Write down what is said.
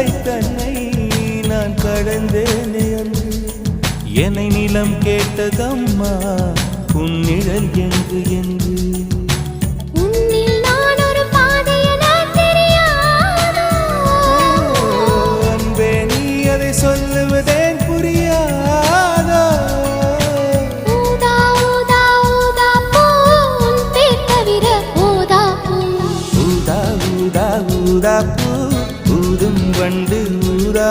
அலை தன்னை நான் கடந்தேனே அன்று என்னை நிலம் கேட்டதம்மா உன்னிழல் என்று என்று அன்பே நீ அதை சொல்லுவதேன் புரியாதோ ஊதா ஊதா ஊதா பூ ஊதும் வண்டு ஊதா